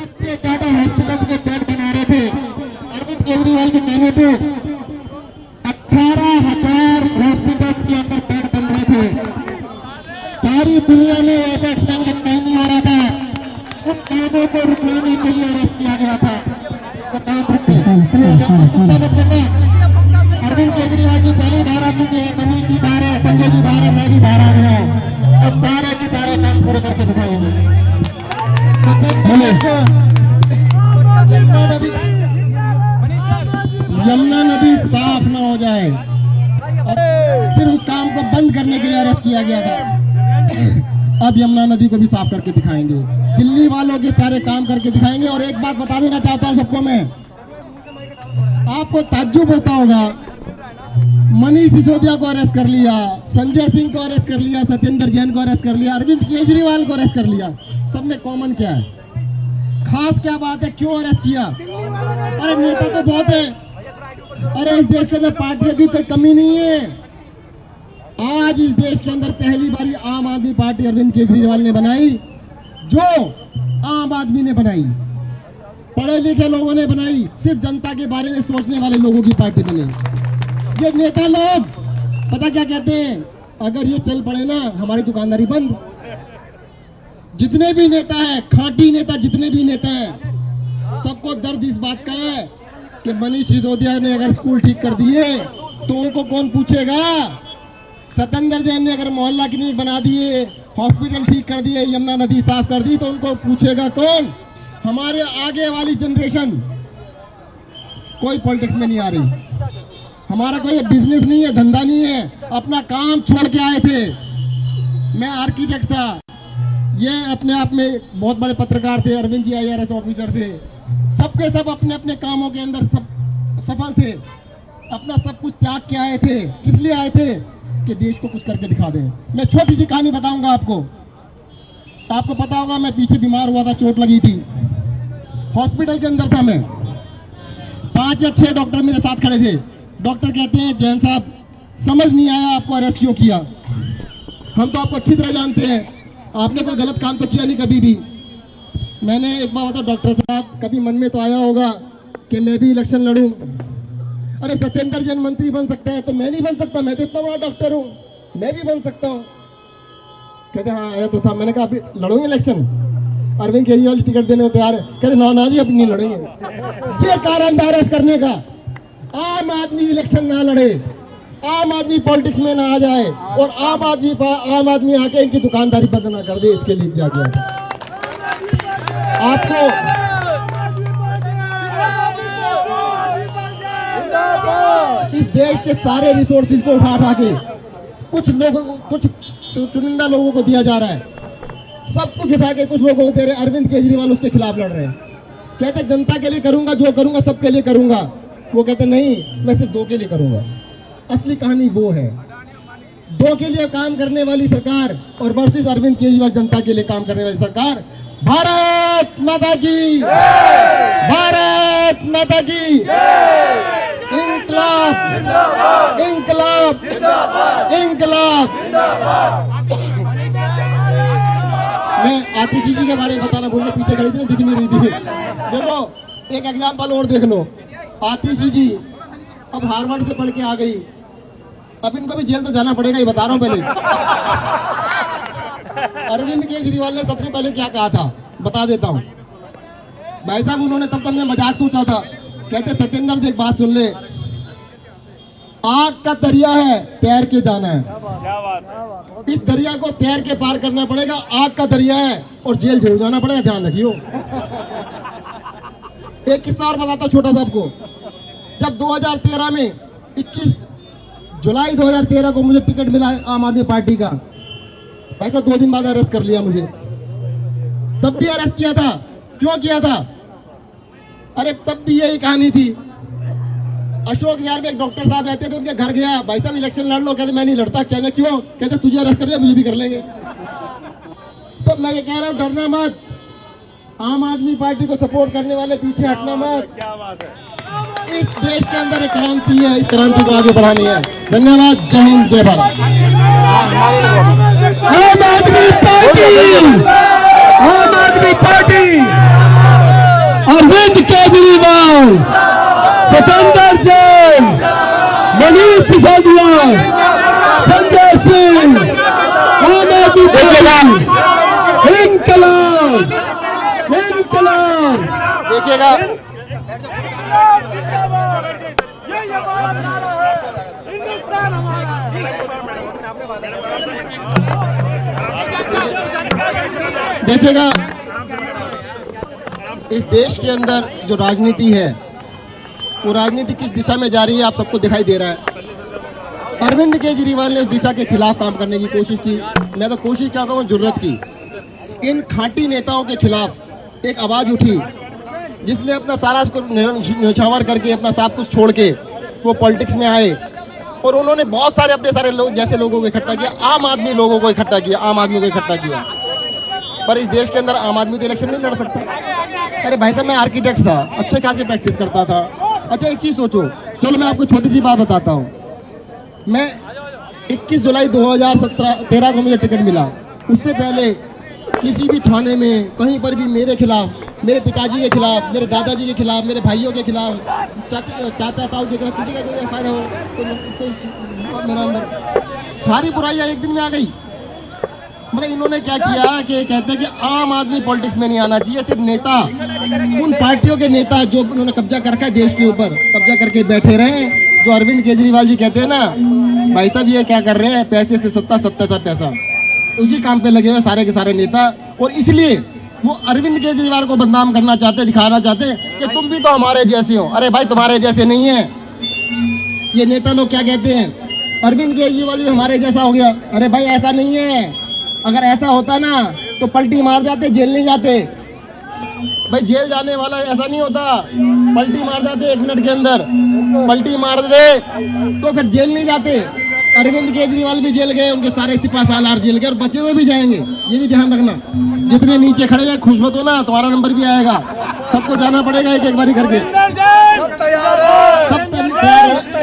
सबसे ज्यादा हॉस्पिटल के बेड बना रहे थे। अरविंद केजरीवाल के कहने पे 18,000 हॉस्पिटल के अंदर बेड बन रहे थे। सारी दुनिया में ऐसा एक्सपेंशन कहीं नहीं हो रहा था। उन कामों को रुकवाने के लिए अरेस्ट किया गया था। तो काम रुके कुत्ता बचेगा। अरविंद केजरीवाल जी पहली बार आ चुके हैं, मनीष जी बाहर है, संजय जी बाहर है, मैं भी बाहर आ गया हूँ। और सारे के सारे काम पूरे करके दिखाएंगे। यमुना नदी साफ ना हो जाए, सिर्फ उस काम को बंद करने के लिए अरेस्ट किया गया था। अब यमुना नदी को भी साफ करके दिखाएंगे। दिल्ली वालों के सारे काम करके दिखाएंगे। और एक बात बता देना चाहता हूं सबको मैं, आपको ताज्जुब होता होगा, मनीष सिसोदिया को अरेस्ट कर लिया, संजय सिंह को अरेस्ट कर लिया, सत्येंद्र जैन को अरेस्ट कर लिया, अरविंद केजरीवाल को अरेस्ट कर लिया। सब में कॉमन क्या है, खास क्या बात है, क्यों अरेस्ट किया? अरे नेता तो बहुत है। अरे इस देश के अंदर पार्टियों की कोई कमी नहीं है। आज इस देश के अंदर पहली बारी आम आदमी पार्टी अरविंद केजरीवाल ने बनाई, जो आम आदमी ने बनाई, पढ़े लिखे लोगों ने बनाई, सिर्फ जनता के बारे में सोचने वाले लोगों की पार्टी बनी। ये नेता लोग पता क्या कहते हैं, अगर ये चल पड़े ना हमारी दुकानदारी बंद। जितने भी नेता है, खांटी नेता जितने भी नेता हैं, सबको दर्द इस बात का है कि मनीष सिसोदिया ने अगर स्कूल ठीक कर दिए तो उनको कौन पूछेगा। सत्येंद्र जैन ने अगर मोहल्ला क्लिनिक बना दिए, हॉस्पिटल ठीक कर दिए, यमुना नदी साफ कर दी, तो उनको पूछेगा कौन। हमारे आगे वाली जनरेशन कोई पॉलिटिक्स में नहीं आ रही। हमारा कोई बिजनेस नहीं है, धंधा नहीं है, अपना काम छोड़ के आए थे। मैं आर्किटेक्ट था, ये अपने आप में बहुत बड़े पत्रकार थे, अरविंद जी IAS ऑफिसर थे। सबके सब अपने अपने कामों के अंदर सब सफल थे, अपना सब कुछ त्याग के आए थे। किस लिए आए थे? कि देश को कुछ करके दिखा दें। मैं छोटी सी कहानी बताऊंगा आपको पता होगा, मैं पीछे बीमार हुआ था, चोट लगी थी, हॉस्पिटल के अंदर था मैं। 5 या 6 डॉक्टर मेरे साथ खड़े थे। डॉक्टर कहते हैं, जैन साहब समझ नहीं आया आपको अरेस्ट क्यों किया। हम तो आपको अच्छी तरह जानते हैं, आपने कोई गलत काम तो किया नहीं कभी भी। मैंने एक बार बताया, डॉक्टर साहब कभी मन में तो आया होगा कि मैं भी इलेक्शन लड़ूं। अरे सत्येंद्र जैन मंत्री बन सकता है तो मैं नहीं बन सकता? मैं तो इतना बड़ा डॉक्टर हूं, मैं भी बन सकता हूं। कहते हाँ आया तो था। मैंने कहा अभी लड़ोगे इलेक्शन? अरविंद केजरीवाल टिकट देने को तैयार है? कहते ना जी अब नहीं लड़ेंगे। ये कारण था अरेस्ट करने का। आम आदमी इलेक्शन ना लड़े, आम आदमी पॉलिटिक्स में ना आ जाए, और आम आदमी आके इनकी दुकानदारी बंद ना कर दे, इसके लिए किया गया। आपको इस देश के सारे रिसोर्सेज को उठा के कुछ चुनिंदा लोगों को दिया जा रहा है, सब कुछ उठा के कुछ लोगों को दे रहे। अरविंद केजरीवाल उसके खिलाफ लड़ रहे हैं, कहते जनता के लिए करूंगा, जो करूंगा सबके लिए करूंगा। वो कहते नहीं, मैं सिर्फ 2 के लिए करूंगा। असली कहानी वो है, 2 के लिए काम करने वाली सरकार और वर्सेस अरविंद केजरीवाल जनता के लिए काम करने वाली सरकार। भारत माता की, भारत माता की। इंकलाब, इंकलाब, इंकलाब। मैं आतिशी जी के बारे में बताना भूल गया, पीछे खड़ी थी, दिख नहीं रही थी। देखो एक एग्जाम्पल और देख लो, आतिशी जी अब हार्वर्ड से पढ़ के आ गई, अब इनको भी जेल तो जाना पड़ेगा, ये बता रहा हूं पहले। अरविंद केजरीवाल ने सबसे पहले क्या कहा था बता देता हूं भाई साहब। उन्होंने तब तक मैं मजाक सोचा था, कहते सत्येंद्र देख बात सुन ले, आग का दरिया है, तैर के जाना है। इस दरिया को तैर के पार करना पड़ेगा, आग का दरिया है और जेल जरूर जाना पड़ेगा, ध्यान रखियो। एक किस्सा और बताता छोटा सा आपको। जब 2013 में 21 जुलाई 2013 को मुझे टिकट मिला आम आदमी पार्टी का, ऐसा 2 दिन बाद अरेस्ट कर लिया मुझे। तब भी अरेस्ट किया था, क्यों किया था? अरे तब भी यही कहानी थी। अशोक विहार में एक डॉक्टर साहब रहते थे, उनके घर गया, भाई साहब इलेक्शन लड़ लो। कहते मैं नहीं लड़ता। कहने क्यों? कहते तुझे अरेस्ट कर लिया, मुझे भी कर लेंगे। तो मैं ये कह रहा हूं, डरना मत, आम आदमी पार्टी को सपोर्ट करने वाले पीछे हटना मत। क्या बात है। इस देश के अंदर एक क्रांति है, इस क्रांति को आगे बढ़ानी है। धन्यवाद। जय हिंद, जय भारत। आम आदमी पार्टी, आम आदमी पार्टी। सतेंद्र जैन, मनीष सिसोदिया, संजय सिंह, आम आदमी पार्टी, इनकलाब, इनकलाब। देखिएगा देखिएगा इस देश के अंदर जो राजनीति है वो राजनीति किस दिशा में जा रही है आप सबको दिखाई दे रहा है। अरविंद केजरीवाल ने उस दिशा के खिलाफ काम करने की कोशिश की। मैं तो कोशिश क्या कहूँ, जरूरत की। इन खांटी नेताओं के खिलाफ एक आवाज उठी जिसने अपना सारा न्यौछावर करके अपना सब कुछ छोड़ के वो पॉलिटिक्स में आए और उन्होंने बहुत सारे अपने सारे लोग जैसे लोगों को इकट्ठा किया, आम आदमी लोगों को इकट्ठा किया, आम आदमी को इकट्ठा किया। पर इस देश के अंदर आम आदमी तो इलेक्शन नहीं लड़ सकता। अरे भाई साहब, मैं आर्किटेक्ट था, अच्छे खासी प्रैक्टिस करता था। अच्छा एक चीज सोचो, चलो मैं आपको छोटी सी बात बताता हूँ। मैं 21 जुलाई 2013 को मुझे टिकट मिला। उससे पहले किसी भी थाने में कहीं पर भी मेरे खिलाफ, मेरे पिताजी के खिलाफ, मेरे दादाजी के खिलाफ, मेरे भाइयों के खिलाफ, चाचा ताऊ के खिलाफ किसी का कोई एफआईआर हो तो मेरा अंदर सारी बुराइयां एक दिन में आ गई। मतलब इन्होंने क्या किया कि कहते हैं कि आम आदमी पॉलिटिक्स में नहीं आना चाहिए, सिर्फ नेता, उन पार्टियों के नेता जो उन्होंने कब्जा कर रखा है देश के ऊपर, कब्जा करके बैठे रहे। जो अरविंद केजरीवाल जी कहते हैं ना, भाई साहब ये क्या कर रहे हैं, पैसे से सत्ता, सत्ता से पैसा, उसी काम पे लगे हुए सारे के सारे नेता। और इसलिए वो अरविंद केजरीवाल को बदनाम करना चाहते, दिखाना चाहते कि तुम भी तो हमारे जैसे हो। अरे भाई तुम्हारे जैसे नहीं है। ये नेता लोग क्या कहते हैं, अरविंद केजरीवाल भी हमारे जैसा हो गया। अरे भाई ऐसा नहीं है। अगर ऐसा होता ना तो पलटी मार जाते, जेल नहीं जाते। भाई जेल जाने वाला ऐसा नहीं होता, पलटी मार जाते 1 मिनट के अंदर, पलटी मार दे तो फिर जेल नहीं जाते। अरविंद केजरीवाल भी जेल गए, उनके सारे सिपा सालार जेल गए और बचे हुए भी जाएंगे, ये भी ध्यान रखना। जितने नीचे खड़े हुए खुश मत हो ना, तुम्हारा नंबर भी आएगा, सबको जाना पड़ेगा एक एक बारी करके। सब तैयार है।